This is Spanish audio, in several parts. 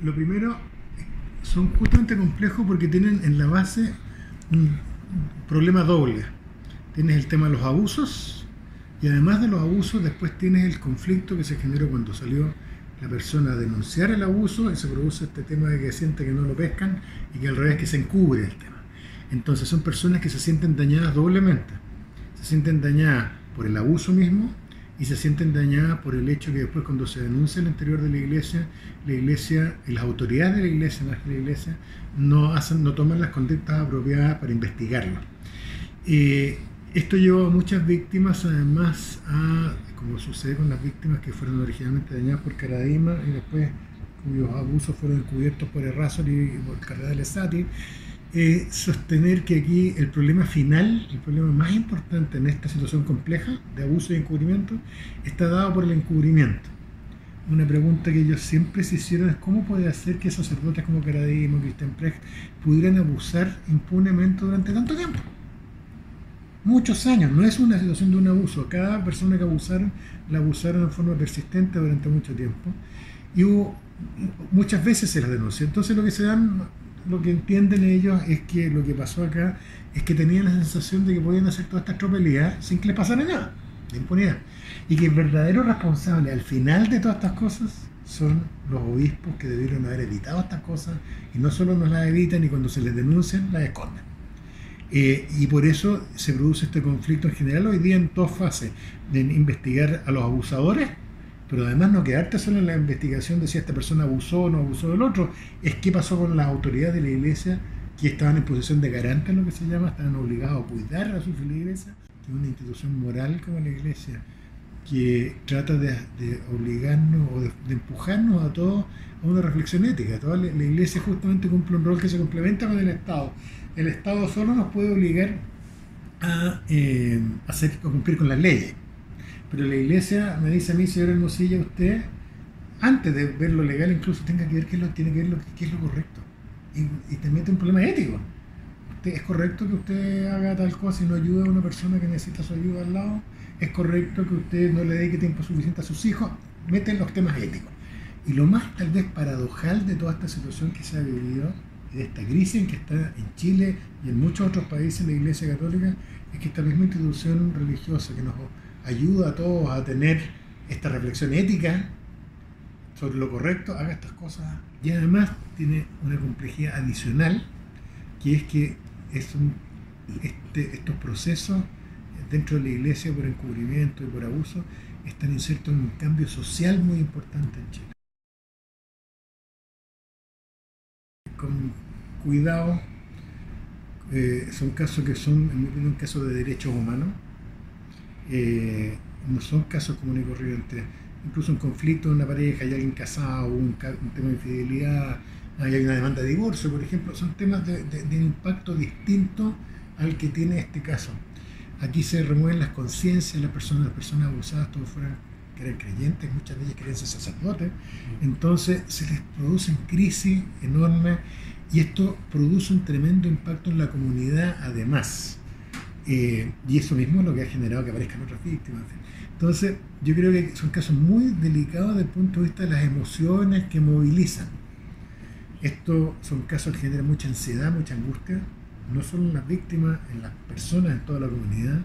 Lo primero, son justamente complejos porque tienen en la base un problema doble. Tienes el tema de los abusos y además de los abusos después tienes el conflicto que se generó cuando salió la persona a denunciar el abuso y se produce este tema de que siente que no lo pescan y que al revés que se encubre el tema. Entonces son personas que se sienten dañadas doblemente. Se sienten dañadas por el abuso mismo y se sienten dañadas por el hecho que después cuando se denuncia el interior de la iglesia y las autoridades de la iglesia, más que la iglesia, no toman las conductas apropiadas para investigarlo. Eh, Esto llevó a muchas víctimas además como sucede con las víctimas que fueron originalmente dañadas por Caradima y después cuyos abusos fueron encubiertos por Errázuriz y por Cardenal Esati, sostener que aquí el problema final, el problema más importante en esta situación compleja de abuso y encubrimiento, está dado por el encubrimiento. Una pregunta que ellos siempre se hicieron es cómo puede ser que sacerdotes como Caradima o Christian Precht pudieran abusar impunemente durante tanto tiempo. Muchos años, no es una situación de un abuso. Cada persona que abusaron, la abusaron de forma persistente durante mucho tiempo. Y muchas veces se las denunció. Entonces lo que entienden ellos es que lo que pasó acá es que tenían la sensación de que podían hacer toda esta tropelía sin que les pasara nada, de impunidad. Y que el verdadero responsable al final de todas estas cosas son los obispos que debieron haber evitado estas cosas y no solo no las evitan y cuando se les denuncian las esconden. Y por eso se produce este conflicto en general hoy día en dos fases, de investigar a los abusadores, pero además no quedarte solo en la investigación de si esta persona abusó o no abusó del otro, es qué pasó con las autoridades de la iglesia que estaban en posición de garante, lo que se llama, estaban obligados a cuidar a su feligresia, que es una institución moral como la iglesia, que trata de obligarnos o de empujarnos a todos a una reflexión ética. Toda la iglesia justamente cumple un rol que se complementa con el Estado. El Estado solo nos puede obligar a cumplir con las leyes. Pero la iglesia me dice a mí, señor Hermosilla, usted, antes de ver lo legal, incluso tenga que ver tiene que ver qué es lo correcto. Y te mete un problema ético. ¿Es correcto que usted haga tal cosa y no ayude a una persona que necesita su ayuda al lado? ¿Es correcto que usted no le dedique tiempo suficiente a sus hijos? Meten los temas éticos. Y lo más tal vez paradojal de toda esta situación que se ha vivido, y de esta crisis en que está en Chile y en muchos otros países la Iglesia Católica, es que esta misma institución religiosa que nos ayuda a todos a tener esta reflexión ética sobre lo correcto, haga estas cosas. Y además tiene una complejidad adicional, que es que estos procesos dentro de la iglesia por encubrimiento y por abuso están insertos en un cambio social muy importante en Chile. Con cuidado, son casos que son, en mi opinión, casos de derechos humanos, no son casos comunes y corrientes. Incluso un conflicto en una pareja, hay alguien casado, un tema de infidelidad, hay una demanda de divorcio, por ejemplo, son temas de impacto distinto al que tiene este caso. Aquí se remueven las conciencias de las personas abusadas, todos fueran que eran creyentes, muchas de ellas querían ser sacerdotes, entonces se les producen crisis enormes y esto produce un tremendo impacto en la comunidad además. Y eso mismo es lo que ha generado que aparezcan otras víctimas. Entonces, yo creo que son casos muy delicados desde el punto de vista de las emociones que movilizan. Estos son casos que generan mucha ansiedad, mucha angustia, no solo en las víctimas, en las personas, en toda la comunidad.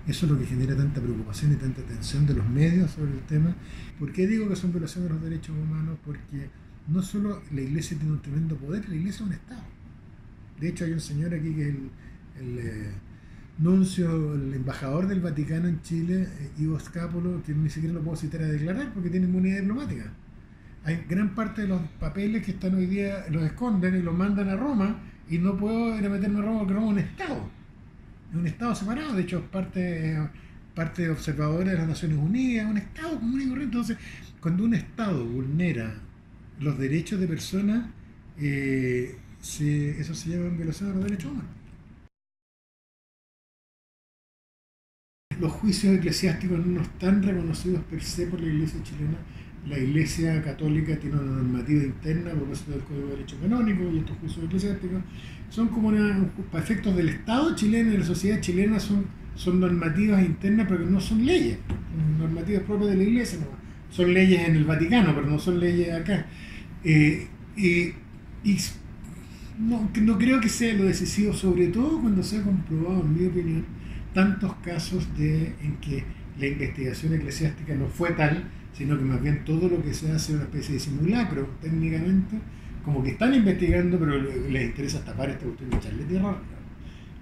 Eso es lo que genera tanta preocupación y tanta tensión de los medios sobre el tema. ¿Por qué digo que son violaciones de los derechos humanos? Porque no solo la Iglesia tiene un tremendo poder, la Iglesia es un Estado. De hecho, hay un señor aquí que es el nuncio, el embajador del Vaticano en Chile, Ivo Scapolo, que ni siquiera lo puedo citar a declarar porque tiene inmunidad diplomática. Hay gran parte de los papeles que están hoy día los esconden y los mandan a Roma y no puedo ir a meterme a Roma porque Roma es un Estado. Es un Estado separado, de hecho parte de observadores de las Naciones Unidas, es un Estado común y corriente. Entonces, cuando un Estado vulnera los derechos de personas, eso se llama violación de los derechos humanos. Los juicios eclesiásticos no están reconocidos per se por la Iglesia chilena. La Iglesia Católica tiene una normativa interna a propósito del Código de Derecho Canónico y estos juicios eclesiásticos son como para efectos del Estado chileno y de la sociedad chilena son normativas internas, pero que no son leyes, son normativas propias de la Iglesia, no. Son leyes en el Vaticano, pero no son leyes acá. Eh, y no creo que sea lo decisivo, sobre todo cuando se ha comprobado, en mi opinión, tantos casos en que la investigación eclesiástica no fue tal, sino que más bien todo lo que se hace es una especie de simulacro, técnicamente, como que están investigando, pero les interesa tapar esta cuestión y echarle tierra.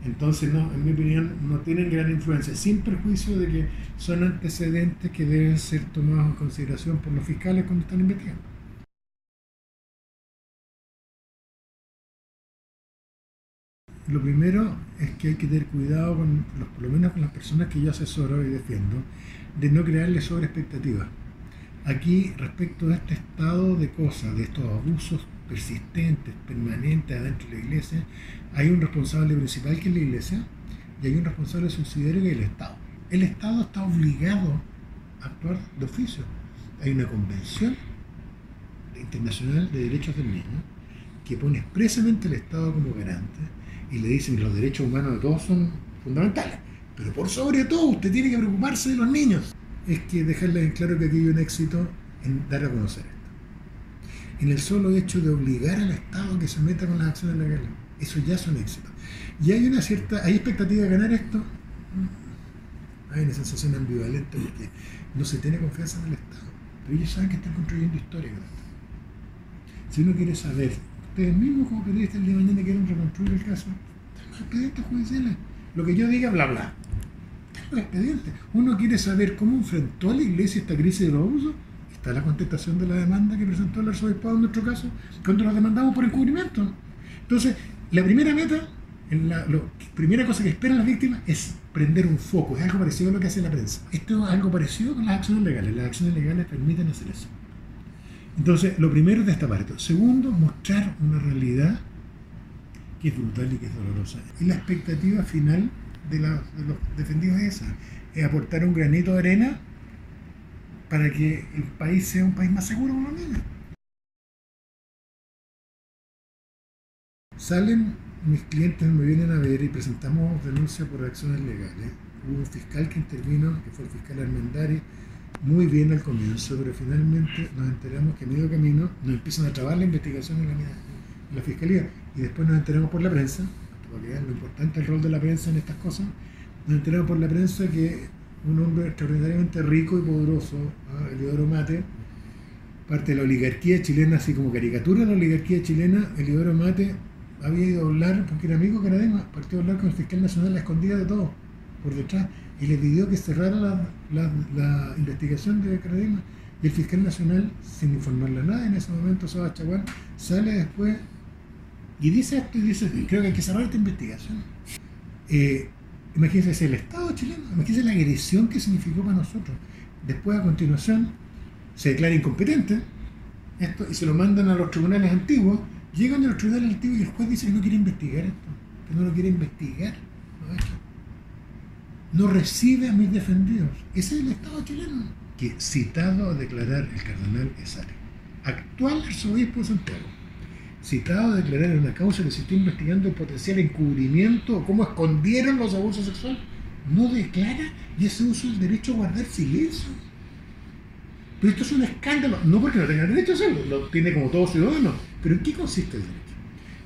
Entonces, no, en mi opinión, no tienen gran influencia, sin perjuicio de que son antecedentes que deben ser tomados en consideración por los fiscales cuando están investigando. Lo primero es que hay que tener cuidado por lo menos con las personas que yo asesoro y defiendo, de no crearles sobre expectativas. Aquí, respecto a este estado de cosas, de estos abusos persistentes, permanentes adentro de la iglesia, hay un responsable principal que es la iglesia y hay un responsable subsidiario que es el Estado. El Estado está obligado a actuar de oficio. Hay una convención internacional de derechos del niño que pone expresamente al Estado como garante y le dicen que los derechos humanos de todos son fundamentales, pero por sobre todo usted tiene que preocuparse de los niños. Es que dejarles en claro que aquí hay un éxito en dar a conocer esto. En el solo hecho de obligar al Estado a que se meta con las acciones legales, eso ya es un éxito. Y hay hay expectativa de ganar esto. Hay una sensación ambivalente porque no se tiene confianza en el Estado, pero ellos saben que están construyendo historia con esto. Si uno quiere saber, ustedes mismos como periodistas el día de mañana quieren reconstruir el caso, están los expedientes judiciales. Lo que yo diga, bla, bla. Están los expedientes. Uno quiere saber cómo enfrentó a la iglesia esta crisis de los abusos. Está la contestación de la demanda que presentó el arzobispado en nuestro caso, cuando los demandamos por encubrimiento. Entonces, la primera meta, la primera cosa que esperan las víctimas es prender un foco. Es algo parecido a lo que hace la prensa. Esto es algo parecido con las acciones legales. Las acciones legales permiten hacer eso. Entonces, lo primero es destapar esto. Segundo, mostrar una realidad que es brutal y que es dolorosa. Y la expectativa final de los defendidos es esa, es aportar un granito de arena para que el país sea un país más seguro para los niños. Salen mis clientes, me vienen a ver y presentamos denuncia por acciones legales. Hubo un fiscal que intervino, que fue el fiscal Armendari, muy bien al comienzo, pero finalmente nos enteramos que a medio camino nos empiezan a trabar la investigación en la fiscalía y después nos enteramos por la prensa, porque es lo importante el rol de la prensa en estas cosas, nos enteramos por la prensa que un hombre extraordinariamente rico y poderoso, Eliodoro Mate, parte de la oligarquía chilena, así como caricatura de la oligarquía chilena, Eliodoro Mate había ido a hablar, porque era amigo de Caradema, partió a hablar con el fiscal nacional a la escondida de todo, por detrás, y le pidió que cerrara la investigación de Caradema. Y el fiscal nacional, sin informarle a nadie en ese momento, Saba Chaguán, sale después y dice esto y dice, creo que hay que cerrar esta investigación. Imagínense el Estado chileno, imagínense la agresión que significó para nosotros. Después, a continuación, se declara incompetente esto y se lo mandan a los tribunales antiguos. Llegan a los tribunales antiguos y el juez dice que no quiere investigar esto, que no lo quiere investigar. No recibe a mis defendidos. Ese es el Estado chileno. Que citado a declarar el cardenal Esare, actual arzobispo de Santiago, citado a declarar en una causa que se está investigando el potencial encubrimiento o cómo escondieron los abusos sexuales, no declara y ese uso del derecho a guardar silencio. Pero esto es un escándalo, no porque no tenga derecho a hacerlo, lo tiene como todo ciudadano. Pero ¿en qué consiste el derecho?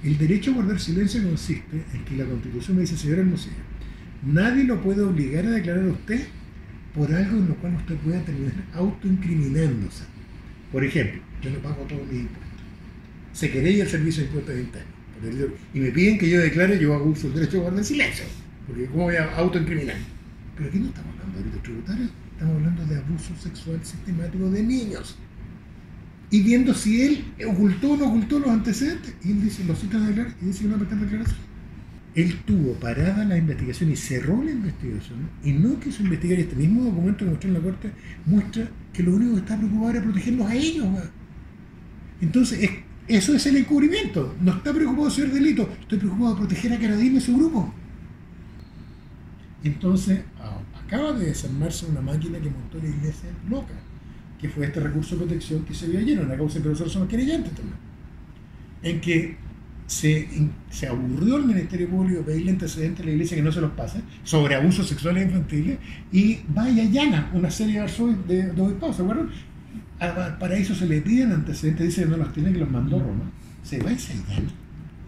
El derecho a guardar silencio consiste en que la Constitución me dice, señor Hermosillo, nadie lo puede obligar a declarar a usted por algo en lo cual usted pueda terminar autoincriminándose. Por ejemplo, yo no pago todos mis impuestos. Se querella el servicio de impuestos internos y me piden que yo declare, yo hago uso del derecho a guardar silencio, porque ¿cómo voy a autoincriminar? Pero aquí no estamos hablando de delitos tributarios, estamos hablando de abuso sexual sistemático de niños. Y viendo si él ocultó o no ocultó los antecedentes, y él dice, lo citan a declarar, y dice que no va a prestar declaración. Él tuvo parada la investigación y cerró la investigación, y no quiso investigar. Este mismo documento que mostró en la corte muestra que lo único que está preocupado era protegerlos a ellos. Entonces, eso es el encubrimiento. No está preocupado de hacer delito, estoy preocupado de proteger a Caradima y su grupo. Entonces, acaba de desarmarse una máquina que montó la iglesia loca, que fue este recurso de protección que se vio ayer, una causa que nosotros somos querellantes también, en que se aburrió el Ministerio Público de pedirle antecedentes a la iglesia que no se los pase sobre abusos sexuales infantiles y va y allana una serie de obispados, ¿se acuerdan? Para eso se le piden antecedentes, dice que no los tiene, que los mandó Roma. se va y se gana.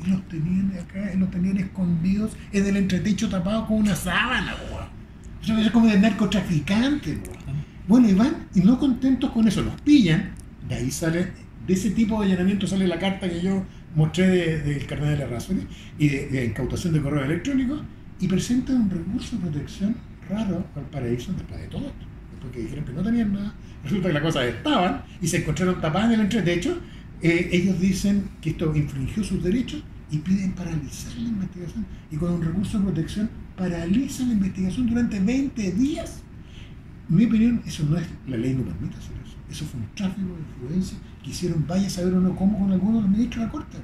Y los tenían acá, los tenían escondidos en el entretecho tapados con una sábana, weón. Eso es como de narcotraficantes, weón. Bueno, y van, y no contentos con eso, los pillan, de ahí sale, de ese tipo de allanamiento sale la carta que yo mostré del carnet de las razones y de incautación de correo electrónico, y presentan un recurso de protección raro al paraíso después de todo esto. Porque dijeron que no tenían nada, resulta que las cosas estaban y se encontraron tapadas en el entretecho. Ellos dicen que esto infringió sus derechos y piden paralizar la investigación, y con un recurso de protección paralizan la investigación durante 20 días. En mi opinión, eso no es, la ley no permite hacer eso. Eso fue un tráfico de influencia que hicieron, vaya a saber o no cómo, con algunos de los ministros de la Corte.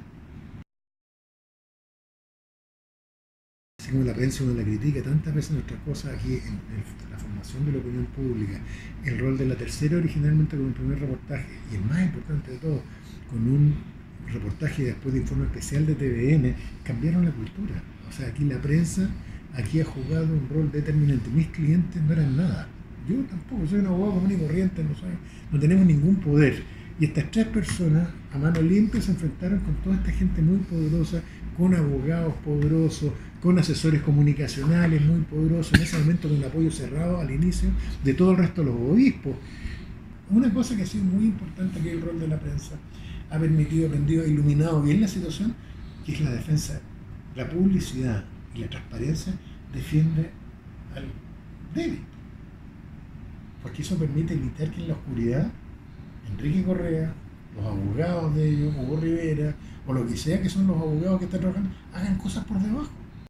Así como la prensa uno la critica tantas veces nuestras cosas aquí en la formación de la opinión pública, el rol de la tercera originalmente con un primer reportaje, y el más importante de todo, con un reportaje y después de informe especial de TVN, cambiaron la cultura. O sea, aquí la prensa aquí ha jugado un rol determinante. Mis clientes no eran nada. Yo tampoco, soy un abogado común y corriente, no tenemos ningún poder. Y estas tres personas, a mano limpia, se enfrentaron con toda esta gente muy poderosa, con abogados poderosos, con asesores comunicacionales muy poderosos, en ese momento con un apoyo cerrado al inicio de todo el resto de los obispos. Una cosa que ha sido muy importante, que es el rol de la prensa, ha permitido, aprendido, iluminado bien la situación, que es la defensa, la publicidad y la transparencia defiende al débil. Porque eso permite evitar que en la oscuridad Enrique Correa, los abogados de ellos, Hugo Rivera, o lo que sea que son los abogados que están trabajando, hagan cosas por debajo.